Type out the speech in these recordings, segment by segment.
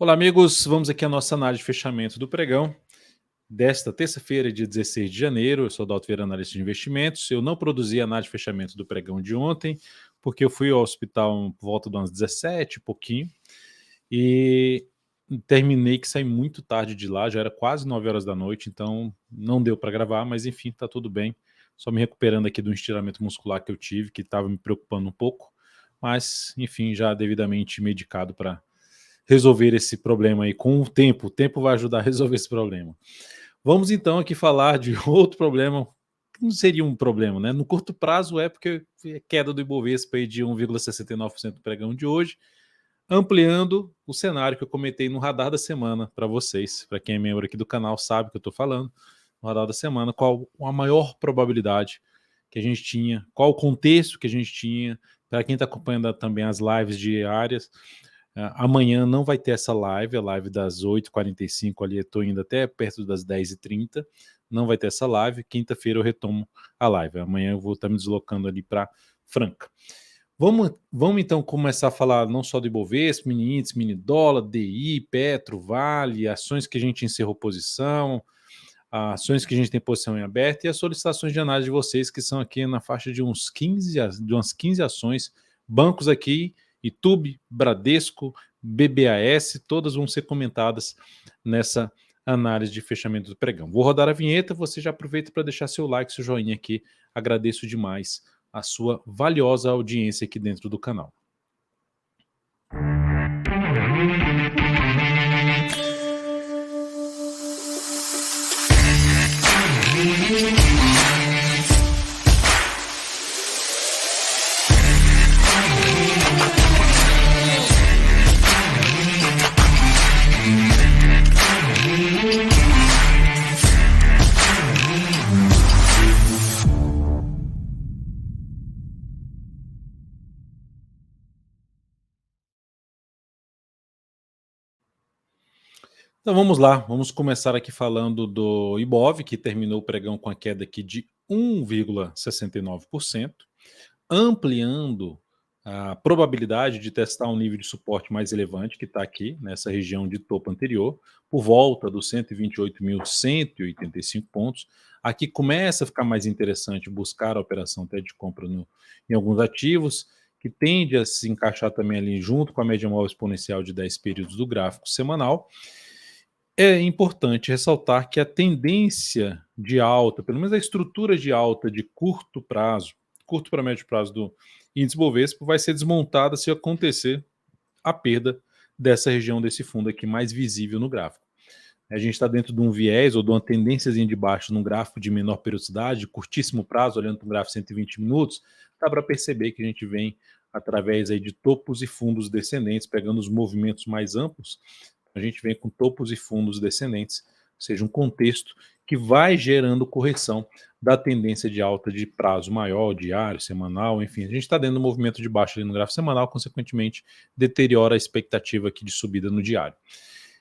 Olá, amigos. Vamos aqui à nossa análise de fechamento do pregão desta terça-feira, dia 16 de janeiro. Eu sou Dalto Vieira, analista de investimentos. Eu não produzi a análise de fechamento do pregão de ontem, porque eu fui ao hospital por volta de umas 17 e pouquinho, e terminei que saí muito tarde de lá, já era quase 9 horas da noite, então não deu para gravar, mas enfim, tá tudo bem. Só me recuperando aqui do estiramento muscular que eu tive, que estava me preocupando um pouco, mas enfim, já devidamente medicado para resolver esse problema aí com o tempo. O tempo vai ajudar a resolver esse problema. Vamos então aqui falar de outro problema, que não seria um problema, né? No curto prazo é porque é queda do Ibovespa aí de 1,69% do pregão de hoje, ampliando o cenário que eu comentei no radar da semana para vocês. Para quem é membro aqui do canal sabe o que eu estou falando. No radar da semana, qual a maior probabilidade que a gente tinha, qual o contexto que a gente tinha. Para quem está acompanhando também as lives diárias, amanhã não vai ter essa live, a live das 8h45 ali, eu estou indo até perto das 10h30, não vai ter essa live. Quinta-feira eu retomo a live. Amanhã eu vou estar me deslocando ali para Franca. Vamos então começar a falar não só do Ibovespa, mini índice, mini dólar, DI, Petro, Vale, ações que a gente encerrou posição, ações que a gente tem posição em aberto e as solicitações de análise de vocês, que são aqui na faixa de umas 15 ações, bancos aqui, YouTube, Bradesco, BBAS, todas vão ser comentadas nessa análise de fechamento do pregão. Vou rodar a vinheta, você já aproveita para deixar seu like, seu joinha aqui, agradeço demais a sua valiosa audiência aqui dentro do canal. Então vamos lá, vamos começar aqui falando do Ibov, que terminou o pregão com a queda aqui de 1,69%, ampliando a probabilidade de testar um nível de suporte mais elevante, que está aqui nessa região de topo anterior, por volta dos 128.185 pontos. Aqui começa a ficar mais interessante buscar a operação até de compra em alguns ativos, que tende a se encaixar também ali junto com a média móvel exponencial de 10 períodos do gráfico semanal. É importante ressaltar que a tendência de alta, pelo menos a estrutura de alta de curto prazo, curto para médio prazo do índice Bovespa, vai ser desmontada se acontecer a perda dessa região desse fundo aqui mais visível no gráfico. A gente está dentro de um viés ou de uma tendênciazinha de baixo num gráfico de menor periodicidade, de curtíssimo prazo, olhando para um gráfico de 120 minutos, dá para perceber que a gente vem através aí de topos e fundos descendentes, pegando os movimentos mais amplos, a gente vem com topos e fundos descendentes, ou seja, um contexto que vai gerando correção da tendência de alta de prazo maior, diário, semanal, enfim. A gente está dentro do movimento de baixa ali no gráfico semanal, consequentemente deteriora a expectativa aqui de subida no diário.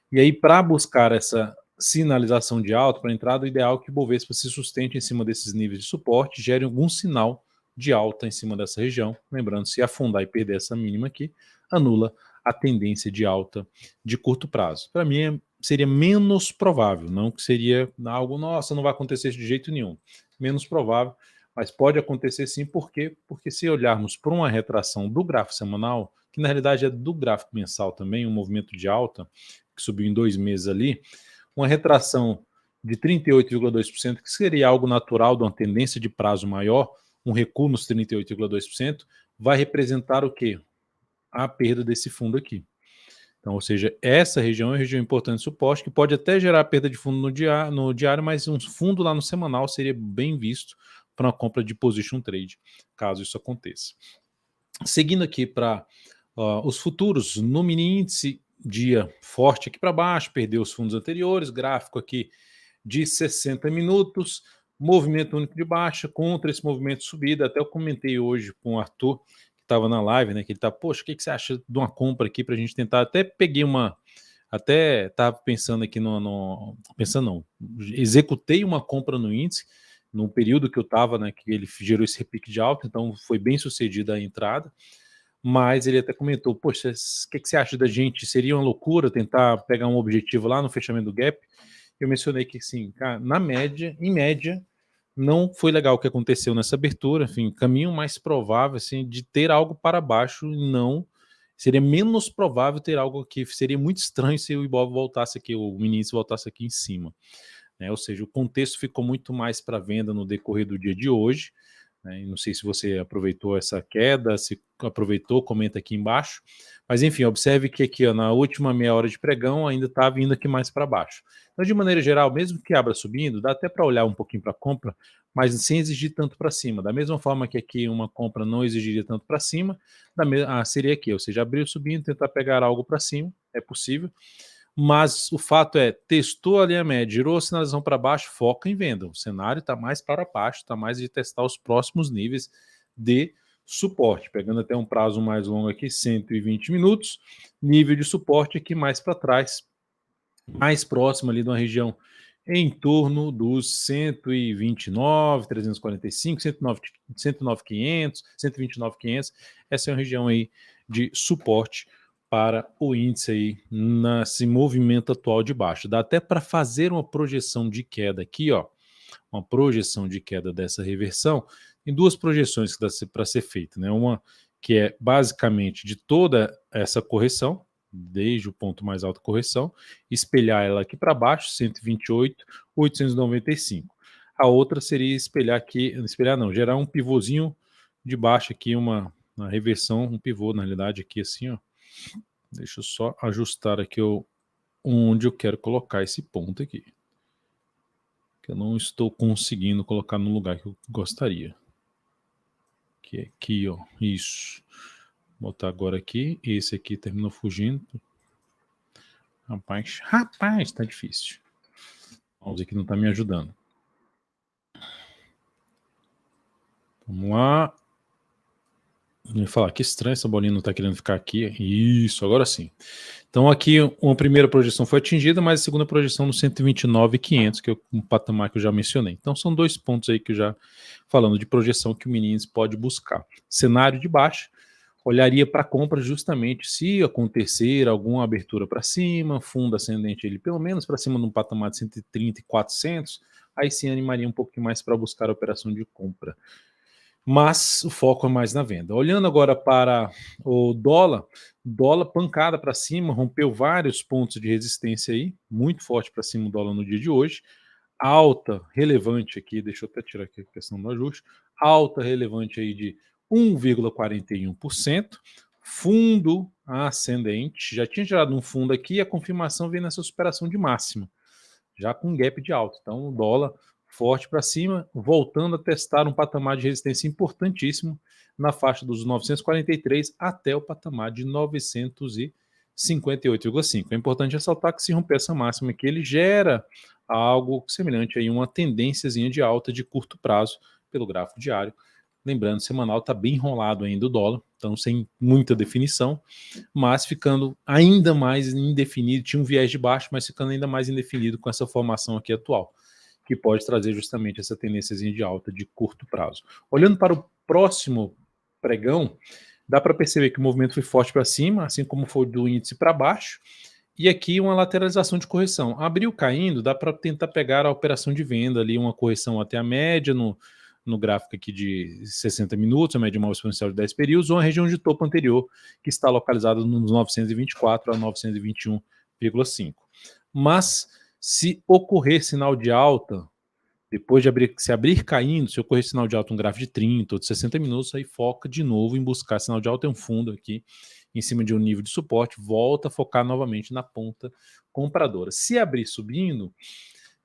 E aí, para buscar essa sinalização de alta para entrada, o ideal é que o Bovespa se sustente em cima desses níveis de suporte, gere algum sinal de alta em cima dessa região. Lembrando, se afundar e perder essa mínima aqui, anula a tendência de alta de curto prazo. Para mim, seria menos provável, não que seria algo, nossa, não vai acontecer de jeito nenhum. Menos provável, mas pode acontecer sim, por quê? Porque se olharmos para uma retração do gráfico semanal, que na realidade é do gráfico mensal também, um movimento de alta, que subiu em 2 meses ali, uma retração de 38,2%, que seria algo natural de uma tendência de prazo maior, um recuo nos 38,2%, vai representar o quê? A perda desse fundo aqui. Então, ou seja, essa região é uma região importante de suporte, que pode até gerar perda de fundo no diário, mas um fundo lá no semanal seria bem visto para uma compra de position trade, caso isso aconteça. Seguindo aqui para os futuros, no mini índice, dia forte aqui para baixo, perdeu os fundos anteriores, gráfico aqui de 60 minutos, movimento único de baixa, contra esse movimento de subida, até eu comentei hoje com o Arthur, que estava na live, né, que ele tá, poxa, o que você acha de uma compra aqui para a gente tentar, até peguei até estava pensando aqui pensando não, executei uma compra no índice, no período que eu estava, né, que ele gerou esse repique de alta, então foi bem sucedida a entrada, mas ele até comentou, poxa, o que você acha da gente, seria uma loucura tentar pegar um objetivo lá no fechamento do gap? Eu mencionei que, sim, cara, em média, não foi legal o que aconteceu nessa abertura, enfim, caminho mais provável, assim, de ter algo para baixo, não, seria menos provável ter algo que seria muito estranho se o Ibov voltasse aqui, o índice voltasse aqui em cima, né? Ou seja, o contexto ficou muito mais para venda no decorrer do dia de hoje, né? Não sei se você aproveitou essa queda, se aproveitou, comenta aqui embaixo. Mas enfim, observe que aqui ó, na última meia hora de pregão ainda está vindo aqui mais para baixo. Então, de maneira geral, mesmo que abra subindo, dá até para olhar um pouquinho para a compra, mas sem exigir tanto para cima. Da mesma forma que aqui uma compra não exigiria tanto para cima, seria aqui, ou seja, abrir subindo, tentar pegar algo para cima, é possível. Mas o fato é, testou ali a média, girou a sinalização para baixo, foca em venda. O cenário está mais para baixo, está mais de testar os próximos níveis de suporte. Pegando até um prazo mais longo aqui, 120 minutos. Nível de suporte aqui mais para trás, mais próximo ali de uma região em torno dos 129, 345, 109,500, 129,500. Essa é uma região aí de suporte para o índice aí nesse movimento atual de baixo. Dá até para fazer uma projeção de queda aqui, ó, uma projeção de queda dessa reversão. Tem duas projeções que dá para ser feita, né? Uma que é basicamente de toda essa correção, desde o ponto mais alto da correção, espelhar ela aqui para baixo, 128,895. A outra seria espelhar aqui, espelhar não, gerar um pivôzinho de baixo aqui, uma reversão, um pivô na realidade aqui assim, ó. Deixa eu só ajustar aqui onde eu quero colocar esse ponto aqui, que eu não estou conseguindo colocar no lugar que eu gostaria. Que é aqui, ó, isso. Vou botar agora aqui, esse aqui terminou fugindo. Rapaz, tá difícil. O mouse aqui não tá me ajudando. Vamos lá. Eu ia falar, que estranho, essa bolinha não tá querendo ficar aqui. Isso, agora sim. Então aqui uma primeira projeção foi atingida, mas a segunda projeção no 129,500, que é um patamar que eu já mencionei. Então são dois pontos aí que eu já falando de projeção que o Meninas pode buscar. Cenário de baixa, olharia para a compra justamente se acontecer alguma abertura para cima, fundo ascendente ele pelo menos para cima de um patamar de 130 e 400, aí sim animaria um pouquinho mais para buscar a operação de compra. Mas o foco é mais na venda. Olhando agora para o dólar pancada para cima, rompeu vários pontos de resistência aí, muito forte para cima o dólar no dia de hoje, alta relevante aqui, deixa eu até tirar aqui a questão do ajuste, alta relevante aí de 1,41%, fundo ascendente, já tinha gerado um fundo aqui, a confirmação vem nessa superação de máxima, já com gap de alta, então o dólar forte para cima, voltando a testar um patamar de resistência importantíssimo na faixa dos 943 até o patamar de 958,5. É importante ressaltar que se romper essa máxima aqui, ele gera algo semelhante a uma tendênciazinha de alta de curto prazo pelo gráfico diário. Lembrando, semanal está bem enrolado ainda o dólar, então sem muita definição, mas ficando ainda mais indefinido, tinha um viés de baixo, mas ficando ainda mais indefinido com essa formação aqui atual, que pode trazer justamente essa tendênciazinha de alta de curto prazo. Olhando para o próximo pregão, dá para perceber que o movimento foi forte para cima, assim como foi do índice para baixo, e aqui uma lateralização de correção. Abriu caindo, dá para tentar pegar a operação de venda ali, uma correção até a média no gráfico aqui de 60 minutos, a média móvel exponencial de 10 períodos, ou a região de topo anterior, que está localizada nos 924 a 921,5. Mas se ocorrer sinal de alta, depois de se abrir caindo, se ocorrer sinal de alta, um gráfico de 30 ou de 60 minutos, aí foca de novo em buscar sinal de alta em um fundo aqui, em cima de um nível de suporte, volta a focar novamente na ponta compradora. Se abrir subindo,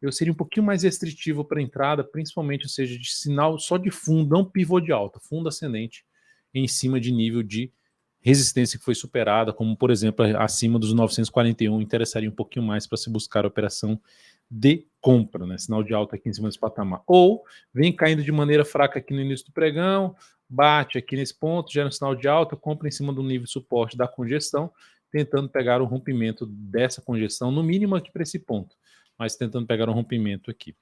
eu seria um pouquinho mais restritivo para entrada, principalmente, ou seja, de sinal só de fundo, não pivô de alta, fundo ascendente em cima de nível de resistência que foi superada, como por exemplo acima dos 941, interessaria um pouquinho mais para se buscar a operação de compra, né? Sinal de alta aqui em cima desse patamar. Ou vem caindo de maneira fraca aqui no início do pregão, bate aqui nesse ponto, gera um sinal de alta, compra em cima do nível de suporte da congestão, tentando pegar o rompimento dessa congestão, no mínimo aqui para esse ponto. mas tentando pegar um rompimento aqui.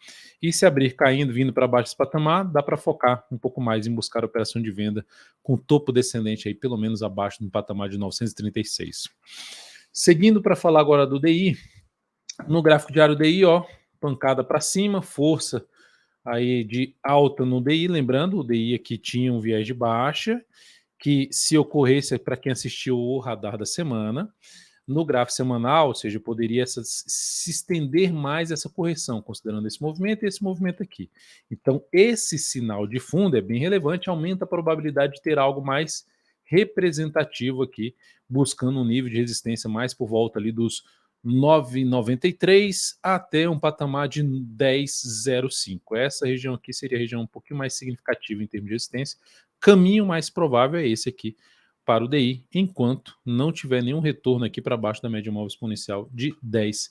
E se abrir caindo, vindo para baixo desse patamar, dá para focar um pouco mais em buscar a operação de venda com topo descendente aí, pelo menos abaixo do patamar de 936. Seguindo para falar agora do DI, no gráfico diário DI, ó, pancada para cima, força aí de alta no DI, lembrando, o DI aqui tinha um viés de baixa, que se ocorresse, para quem assistiu o radar da semana, no gráfico semanal, ou seja, poderia se estender mais essa correção, considerando esse movimento e esse movimento aqui. Então, esse sinal de fundo é bem relevante, aumenta a probabilidade de ter algo mais representativo aqui, buscando um nível de resistência mais por volta ali dos 9,93 até um patamar de 10,05. Essa região aqui seria a região um pouquinho mais significativa em termos de resistência. Caminho mais provável é esse aqui para o DI, enquanto não tiver nenhum retorno aqui para baixo da média móvel exponencial de 10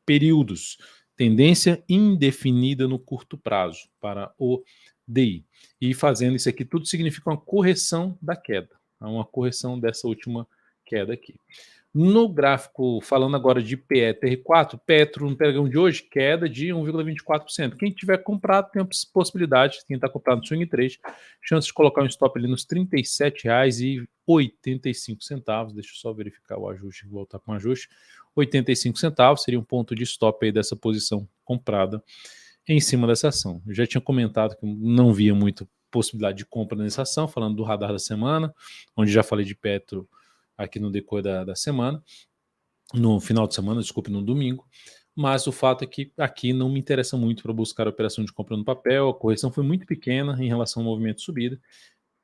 períodos. Tendência indefinida no curto prazo para o DI. E fazendo isso aqui, tudo significa uma correção da queda, uma correção dessa última queda aqui. No gráfico, falando agora de PETR4, Petro no pregão de hoje, queda de 1,24%. Quem tiver comprado tem a possibilidade, quem está comprado no swing trade, chance de colocar um stop ali nos R$ 37,85. Deixa eu só verificar o ajuste, voltar com o ajuste. 85 centavos seria um ponto de stop aí dessa posição comprada em cima dessa ação. Eu já tinha comentado que não via muito possibilidade de compra nessa ação, falando do radar da semana, onde já falei de Petro aqui no decorrer da semana, no final de semana, desculpe, no domingo, mas o fato é que aqui não me interessa muito para buscar a operação de compra no papel, a correção foi muito pequena em relação ao movimento de subida.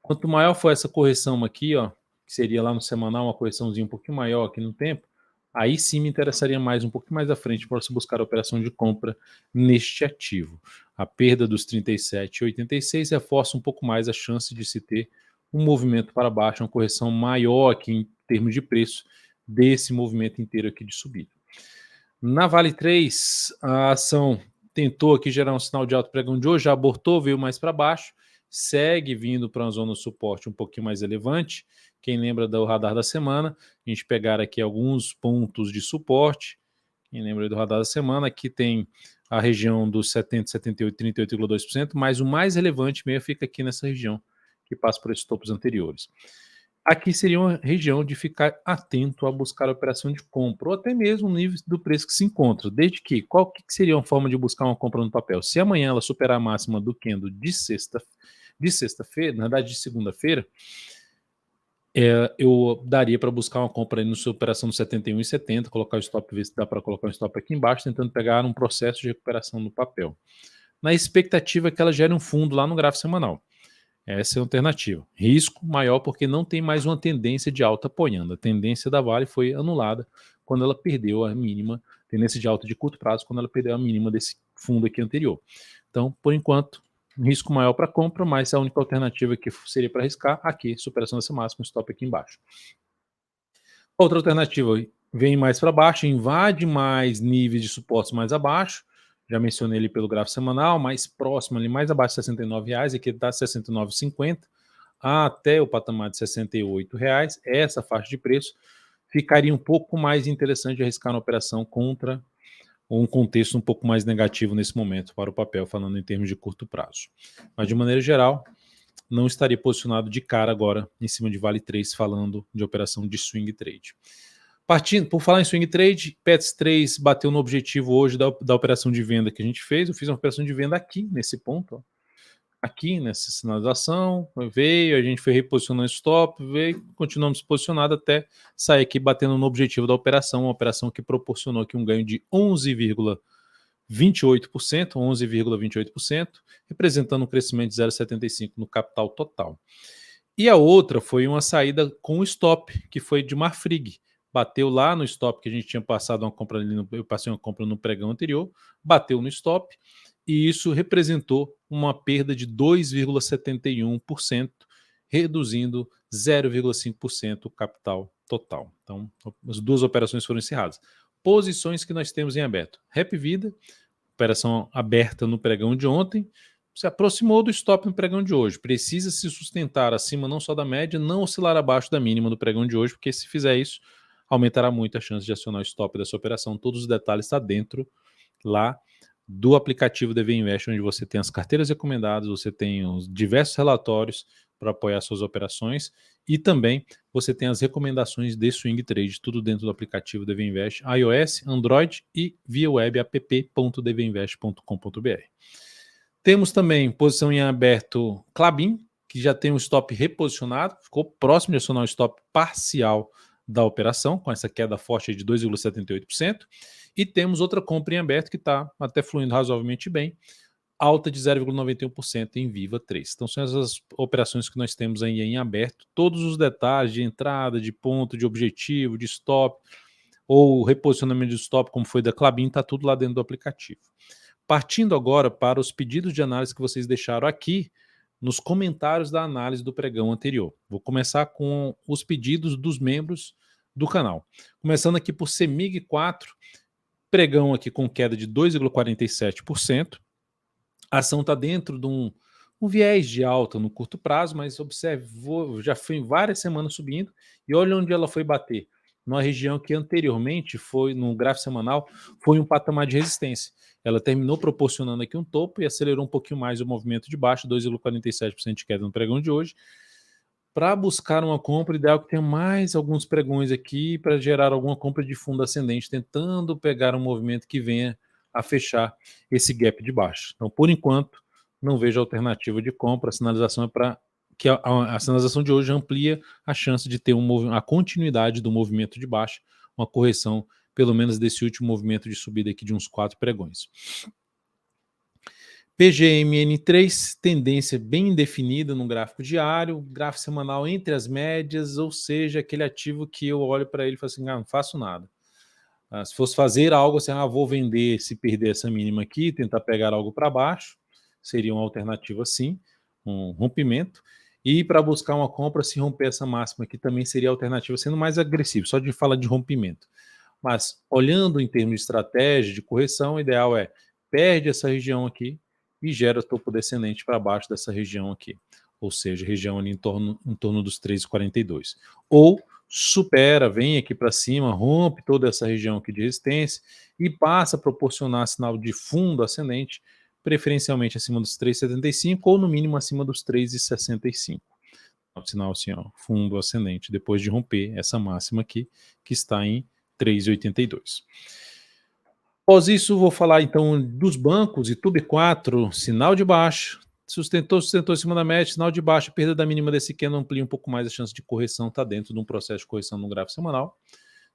Quanto maior for essa correção aqui, ó, que seria lá no semanal, uma correçãozinha um pouquinho maior aqui no tempo, aí sim me interessaria mais, um pouquinho mais à frente, para se buscar a operação de compra neste ativo. A perda dos 37,86 reforça um pouco mais a chance de se ter um movimento para baixo, uma correção maior aqui em termos de preço desse movimento inteiro aqui de subida. Na Vale 3, a ação tentou aqui gerar um sinal de alto pregão de hoje, já abortou, veio mais para baixo, segue vindo para uma zona de suporte um pouquinho mais elevante. Quem lembra do radar da semana, a gente pegar aqui alguns pontos de suporte. Quem lembra do radar da semana, aqui tem a região dos 70, 78, 38,2%, mas o mais relevante mesmo fica aqui nessa região, que passa por esses topos anteriores. Aqui seria uma região de ficar atento a buscar a operação de compra, ou até mesmo o nível do preço que se encontra. Desde que, qual que seria uma forma de buscar uma compra no papel? Se amanhã ela superar a máxima do candle de sexta-feira, na verdade de segunda-feira, eu daria para buscar uma compra aí na sua operação do 71,70, colocar o stop, ver se dá para colocar um stop aqui embaixo, tentando pegar um processo de recuperação no papel. Na expectativa que ela gere um fundo lá no gráfico semanal. Essa é a alternativa. Risco maior porque não tem mais uma tendência de alta apoiando. A tendência da Vale foi anulada quando ela perdeu a mínima, tendência de alta de curto prazo, quando ela perdeu a mínima desse fundo aqui anterior. Então, por enquanto, um risco maior para compra, mas a única alternativa que seria para arriscar aqui, superação dessa máxima, stop aqui embaixo. Outra alternativa, vem mais para baixo, invade mais níveis de suporte mais abaixo, já mencionei ele pelo gráfico semanal, mais próximo ali, mais abaixo de R$69, aqui está R$ 69,50 até o patamar de R$ 68,00, essa faixa de preço ficaria um pouco mais interessante de arriscar na operação contra um contexto um pouco mais negativo nesse momento para o papel, falando em termos de curto prazo. Mas de maneira geral, não estaria posicionado de cara agora em cima de Vale 3, falando de operação de swing trade. Partindo, por falar em swing trade, PETS 3 bateu no objetivo hoje da operação de venda que a gente fez. Eu fiz uma operação de venda aqui, nesse ponto, ó. Aqui nessa sinalização, veio, a gente foi reposicionando stop, veio, continuamos posicionados até sair aqui batendo no objetivo da operação, uma operação que proporcionou aqui um ganho de 11,28%, representando um crescimento de 0,75% no capital total. E a outra foi uma saída com stop, que foi de Marfrig. Bateu lá no stop que a gente tinha passado uma compra ali, eu passei uma compra no pregão anterior, bateu no stop, e isso representou uma perda de 2,71%, reduzindo 0,5% o capital total. Então, as duas operações foram encerradas. Posições que nós temos em aberto. Rap Vida, operação aberta no pregão de ontem, se aproximou do stop no pregão de hoje. Precisa se sustentar acima não só da média, não oscilar abaixo da mínima do pregão de hoje, porque se fizer isso, aumentará muito a chance de acionar o stop dessa operação. Todos os detalhes estão dentro lá do aplicativo DV Invest, onde você tem as carteiras recomendadas, você tem os diversos relatórios para apoiar suas operações e também você tem as recomendações de swing trade, tudo dentro do aplicativo DV Invest, iOS, Android e via web app.dvinvest.com.br. Temos também posição em aberto Klabin, que já tem um stop reposicionado, ficou próximo de acionar o stop parcial da operação, com essa queda forte de 2,78%. E temos outra compra em aberto que está até fluindo razoavelmente bem, alta de 0,91% em Viva 3. Então são essas operações que nós temos aí em aberto. Todos os detalhes de entrada, de ponto, de objetivo, de stop, ou reposicionamento de stop, como foi da Klabin, está tudo lá dentro do aplicativo. Partindo agora para os pedidos de análise que vocês deixaram aqui nos comentários da análise do pregão anterior. Vou começar com os pedidos dos membros do canal. Começando aqui por CEMIG 4, pregão aqui com queda de 2,47%. A ação está dentro de um viés de alta no curto prazo, mas observe, já foi várias semanas subindo e olha onde ela foi bater. Numa região que anteriormente foi, no gráfico semanal, foi um patamar de resistência. Ela terminou proporcionando aqui um topo e acelerou um pouquinho mais o movimento de baixo, 2,47% de queda no pregão de hoje. Para buscar uma compra, ideal que tenha mais alguns pregões aqui para gerar alguma compra de fundo ascendente, tentando pegar um movimento que venha a fechar esse gap de baixo. Então, por enquanto, não vejo alternativa de compra. A sinalização é para que a sinalização de hoje amplia a chance de ter a continuidade do movimento de baixo, uma correção, pelo menos desse último movimento de subida aqui de uns 4 pregões. PGMN3, tendência bem definida no gráfico diário, gráfico semanal entre as médias, ou seja, aquele ativo que eu olho para ele e falo assim, não faço nada. Se fosse fazer algo assim, vou vender se perder essa mínima aqui, tentar pegar algo para baixo, seria uma alternativa sim, um rompimento. E para buscar uma compra, se romper essa máxima aqui, também seria alternativa, sendo mais agressivo, só de falar de rompimento. Mas olhando em termos de estratégia, de correção, o ideal é perde essa região aqui e gera topo descendente para baixo dessa região aqui. Ou seja, região ali em torno dos 3,42. Ou supera, vem aqui para cima, rompe toda essa região aqui de resistência e passa a proporcionar sinal de fundo ascendente, preferencialmente acima dos 3,75 ou no mínimo acima dos 3,65. Sinal assim, ó, fundo ascendente, depois de romper essa máxima aqui, que está em 3,82. Após isso, vou falar então dos bancos. Itube 4, sinal de baixo, sustentou em cima da média, sinal de baixo, perda da mínima desse candle amplia um pouco mais a chance de correção, está dentro de um processo de correção no gráfico semanal,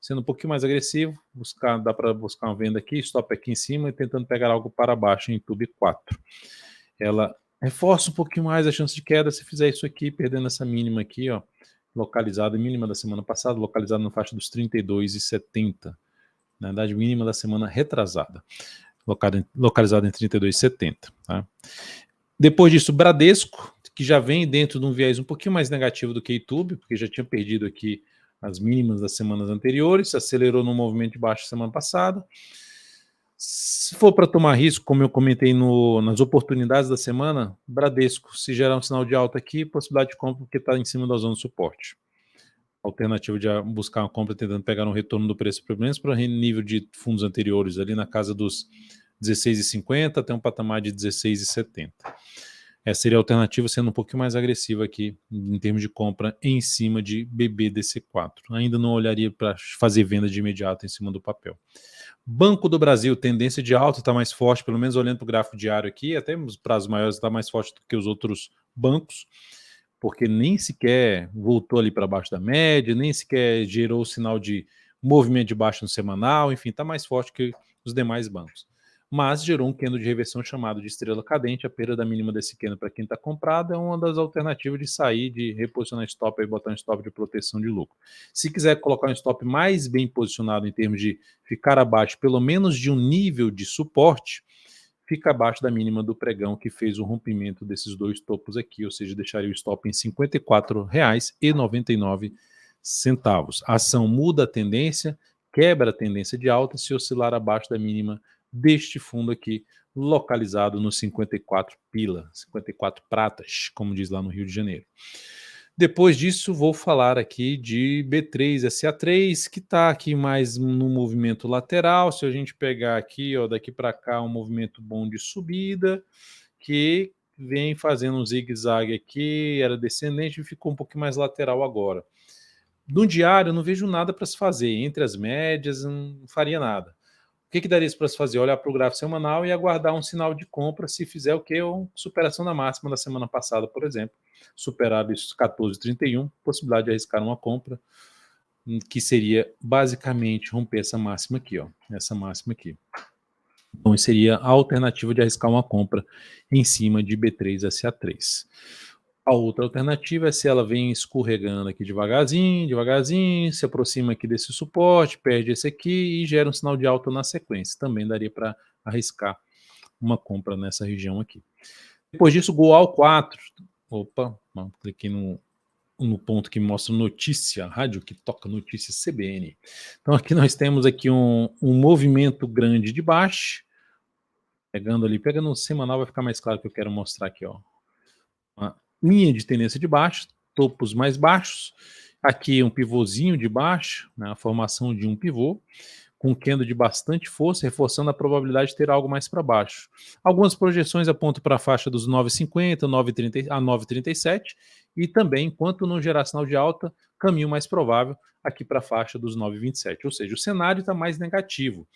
sendo um pouquinho mais agressivo, dá para buscar uma venda aqui, stop aqui em cima e tentando pegar algo para baixo em Itube 4. Ela reforça um pouquinho mais a chance de queda se fizer isso aqui, perdendo essa mínima aqui, ó, localizada, mínima da semana passada, localizada na faixa dos 32,70. Na verdade, mínima da semana retrasada, localizada em 32,70. Tá? Depois disso, Bradesco, que já vem dentro de um viés um pouquinho mais negativo do que Itube, porque já tinha perdido aqui as mínimas das semanas anteriores, acelerou no movimento de baixo semana passada. Se for para tomar risco, como eu comentei nas oportunidades da semana, Bradesco, se gerar um sinal de alta aqui, possibilidade de compra porque está em cima da zona de suporte. Alternativa de buscar uma compra tentando pegar um retorno do preço, pelo menos para o nível de fundos anteriores, ali na casa dos 16,50 até um patamar de 16,70. Essa seria a alternativa, sendo um pouquinho mais agressiva aqui em termos de compra em cima de BBDC4. Ainda não olharia para fazer venda de imediato em cima do papel. Banco do Brasil, tendência de alta, está mais forte, pelo menos olhando para o gráfico diário aqui, até os prazos maiores está mais forte do que os outros bancos, porque nem sequer voltou ali para baixo da média, nem sequer gerou sinal de movimento de baixo no semanal, enfim, está mais forte que os demais bancos. Mas gerou um candle de reversão chamado de estrela cadente, a perda da mínima desse candle para quem está comprado é uma das alternativas de sair, de reposicionar stop e botar um stop de proteção de lucro. Se quiser colocar um stop mais bem posicionado em termos de ficar abaixo pelo menos de um nível de suporte, fica abaixo da mínima do pregão que fez o rompimento desses dois topos aqui, ou seja, deixaria o stop em R$ 54,99. A ação muda a tendência, quebra a tendência de alta se oscilar abaixo da mínima deste fundo aqui, localizado no 54 pila, 54 pratas, como diz lá no Rio de Janeiro. Depois disso, vou falar aqui de B3SA3, que está aqui mais no movimento lateral. Se a gente pegar aqui, ó, daqui para cá, um movimento bom de subida, que vem fazendo um zigue-zague aqui, era descendente e ficou um pouquinho mais lateral agora. No diário, eu não vejo nada para se fazer. Entre as médias, não faria nada. O que daria para se fazer? Olhar para o gráfico semanal e aguardar um sinal de compra se fizer o quê? Uma superação da máxima da semana passada, por exemplo. Superado isso 14,31, possibilidade de arriscar uma compra, que seria basicamente romper essa máxima aqui, ó, essa máxima aqui. Então, seria a alternativa de arriscar uma compra em cima de B3SA3. A outra alternativa é se ela vem escorregando aqui devagarzinho, devagarzinho, se aproxima aqui desse suporte, perde esse aqui e gera um sinal de alta na sequência. Também daria para arriscar uma compra nessa região aqui. Depois disso, Goal 4. Opa, cliquei no ponto que mostra notícia, rádio que toca notícia CBN. Então aqui nós temos aqui um movimento grande de baixo, pegando no semanal vai ficar mais claro que eu quero mostrar aqui, ó. Uma linha de tendência de baixo, topos mais baixos, aqui um pivôzinho de baixo, né, a formação de um pivô, com candle de bastante força, reforçando a probabilidade de ter algo mais para baixo. Algumas projeções apontam para a faixa dos 9,50, 9,30 a 9,37 e também, enquanto não gerar sinal de alta, caminho mais provável aqui para a faixa dos 9,27. Ou seja, o cenário está mais negativo.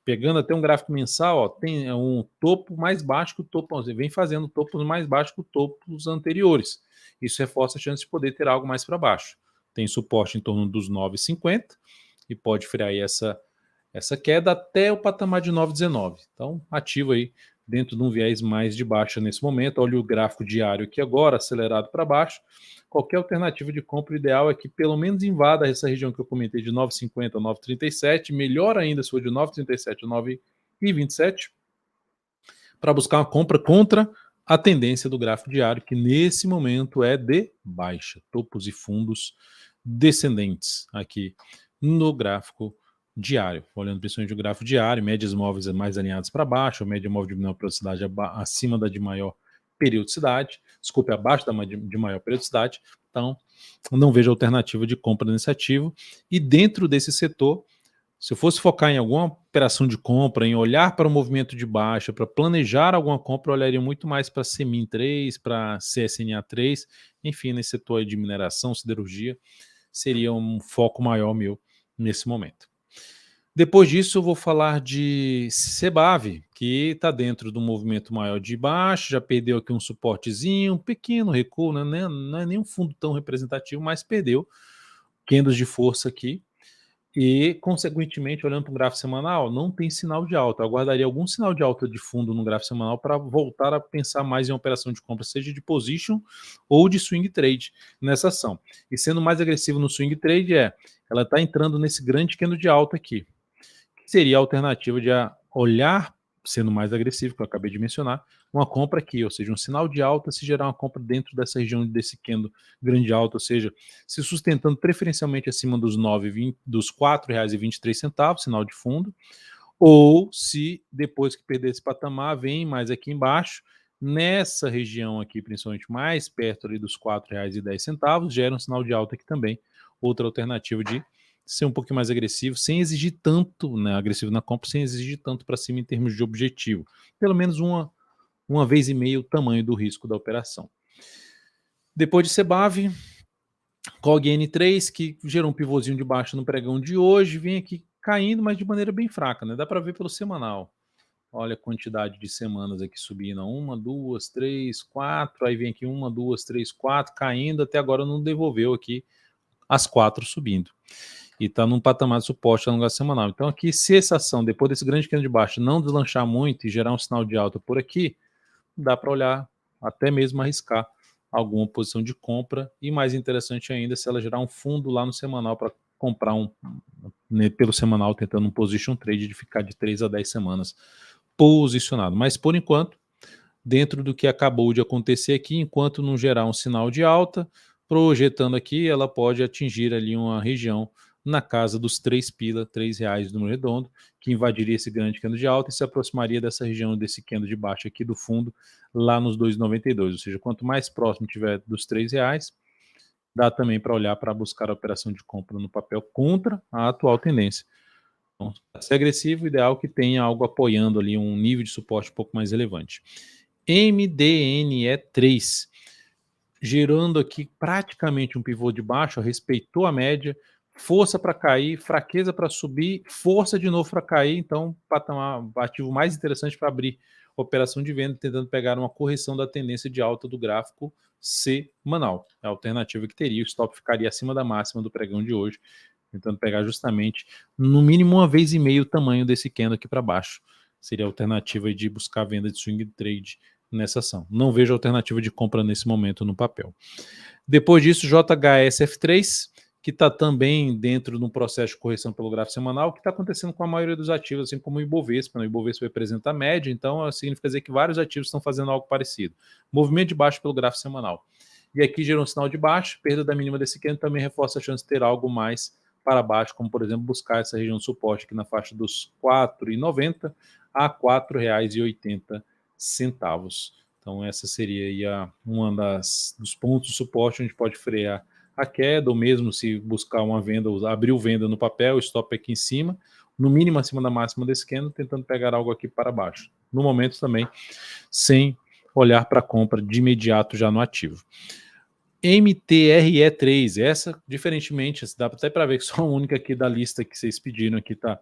Pegando até um gráfico mensal, ó, tem um topo mais baixo que o topo, vem fazendo topos mais baixos que os topos anteriores. Isso reforça a chance de poder ter algo mais para baixo. Tem suporte em torno dos 9,50 e pode frear aí essa queda até o patamar de 9,19. Então, ativo aí dentro de um viés mais de baixa nesse momento. Olha o gráfico diário aqui agora, acelerado para baixo. Qualquer alternativa de compra ideal é que pelo menos invada essa região que eu comentei de 9,50 a 9,37. Melhor ainda se for de 9,37 a 9,27, para buscar uma compra contra a tendência do gráfico diário, que nesse momento é de baixa. Topos e fundos descendentes aqui no gráfico diário, olhando principalmente o gráfico diário, médias móveis mais alinhadas para baixo, média móvel de menor periodicidade acima da de maior periodicidade, desculpe, abaixo da de maior periodicidade. Então, não vejo alternativa de compra nesse ativo. E dentro desse setor, se eu fosse focar em alguma operação de compra, em olhar para o movimento de baixa, para planejar alguma compra, eu olharia muito mais para Semin 3, para CSNA 3, enfim, nesse setor de mineração, siderurgia, seria um foco maior meu nesse momento. Depois disso, eu vou falar de Cebave, que está dentro do movimento maior de baixo, já perdeu aqui um suportezinho, um pequeno recuo, né? Não é nem um fundo tão representativo, mas perdeu candles de força aqui. E, consequentemente, olhando para o gráfico semanal, não tem sinal de alta. Eu aguardaria algum sinal de alta de fundo no gráfico semanal para voltar a pensar mais em uma operação de compra, seja de position ou de swing trade nessa ação. E sendo mais agressivo no swing trade, ela está entrando nesse grande candle de alta aqui, que seria a alternativa de olhar, sendo mais agressivo, que eu acabei de mencionar, uma compra aqui, ou seja, um sinal de alta se gerar uma compra dentro dessa região desse candle grande alta, ou seja, se sustentando preferencialmente acima dos dos R$ 4,23, sinal de fundo, ou se depois que perder esse patamar, vem mais aqui embaixo, nessa região aqui, principalmente mais perto ali dos R$ 4,10, gera um sinal de alta aqui também, outra alternativa de ser um pouquinho mais agressivo, sem exigir tanto, né, agressivo na compra, sem exigir tanto para cima em termos de objetivo. Pelo menos uma vez e meia o tamanho do risco da operação. Depois de Cebave, COG-N3, que gerou um pivôzinho de baixo no pregão de hoje, vem aqui caindo, mas de maneira bem fraca, né? Dá para ver pelo semanal. Olha a quantidade de semanas aqui subindo, 1, 2, 3, 4, aí vem aqui 1, 2, 3, 4, caindo, até agora não devolveu aqui as 4 subindo. E está num patamar de suporte no negócio semanal. Então aqui, se essa ação, depois desse grande candle de baixo, não deslanchar muito e gerar um sinal de alta por aqui, dá para olhar, até mesmo arriscar alguma posição de compra, e mais interessante ainda, se ela gerar um fundo lá no semanal para comprar pelo semanal, tentando um position trade de ficar de 3 a 10 semanas posicionado. Mas por enquanto, dentro do que acabou de acontecer aqui, enquanto não gerar um sinal de alta, projetando aqui, ela pode atingir ali uma região na casa dos 3 pila, R$3 número redondo, que invadiria esse grande candle de alta e se aproximaria dessa região desse candle de baixo aqui do fundo, lá nos 2,92. Ou seja, quanto mais próximo tiver dos R$3, dá também para olhar para buscar a operação de compra no papel contra a atual tendência. Então, para ser agressivo, o ideal é que tenha algo apoiando ali um nível de suporte um pouco mais relevante. MDNE3, gerando aqui praticamente um pivô de baixo, respeitou a média, força para cair, fraqueza para subir, força de novo para cair, então patamar ativo mais interessante para abrir operação de venda, tentando pegar uma correção da tendência de alta do gráfico semanal. É a alternativa que teria, o stop ficaria acima da máxima do pregão de hoje, tentando pegar justamente no mínimo uma vez e meio o tamanho desse candle aqui para baixo. Seria a alternativa de buscar a venda de swing trade nessa ação. Não vejo alternativa de compra nesse momento no papel. Depois disso, JHSF3, que está também dentro de um processo de correção pelo gráfico semanal, que está acontecendo com a maioria dos ativos, assim como o Ibovespa. O Ibovespa representa a média, então significa dizer que vários ativos estão fazendo algo parecido. Movimento de baixo pelo gráfico semanal. E aqui gerou um sinal de baixo, perda da mínima desse candle também reforça a chance de ter algo mais para baixo, como por exemplo buscar essa região de suporte aqui na faixa dos R$ 4,90 a R$ 4,80. Então essa seria aí uma dos pontos de suporte onde pode frear a queda, ou mesmo se buscar uma venda, abrir venda no papel, stop aqui em cima, no mínimo acima da máxima desse candle, tentando pegar algo aqui para baixo. No momento também, sem olhar para a compra de imediato já no ativo. MTRE3, essa, diferentemente, dá até para ver que só a única aqui da lista que vocês pediram aqui está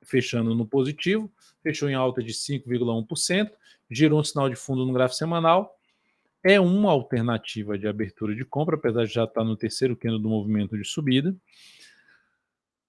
fechando no positivo, fechou em alta de 5,1%, gerou um sinal de fundo no gráfico semanal, é uma alternativa de abertura de compra, apesar de já estar no terceiro candle do movimento de subida,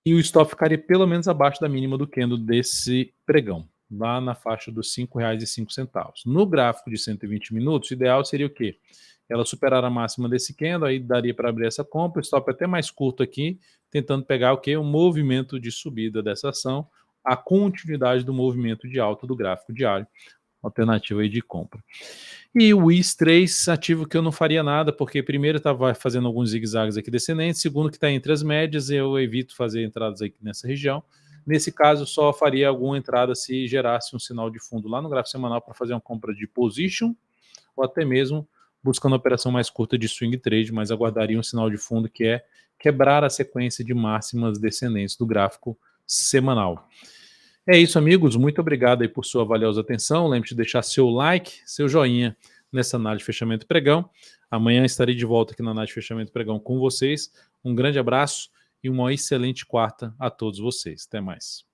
e o stop ficaria pelo menos abaixo da mínima do candle desse pregão, lá na faixa dos R$ 5,05. No gráfico de 120 minutos, o ideal seria o quê? Ela superar a máxima desse candle, aí daria para abrir essa compra, o stop até mais curto aqui, tentando pegar o quê? O movimento de subida dessa ação, a continuidade do movimento de alta do gráfico diário, alternativa aí de compra. E o IS3, ativo que eu não faria nada, porque primeiro estava fazendo alguns zigue-zagues aqui descendentes, segundo que está entre as médias, eu evito fazer entradas aqui nessa região. Nesse caso, só faria alguma entrada se gerasse um sinal de fundo lá no gráfico semanal para fazer uma compra de position, ou até mesmo buscando uma operação mais curta de swing trade, mas aguardaria um sinal de fundo que é quebrar a sequência de máximas descendentes do gráfico semanal. É isso, amigos. Muito obrigado aí por sua valiosa atenção. Lembre-se de deixar seu like, seu joinha nessa análise de fechamento pregão. Amanhã estarei de volta aqui na análise de fechamento pregão com vocês. Um grande abraço e uma excelente quarta a todos vocês. Até mais.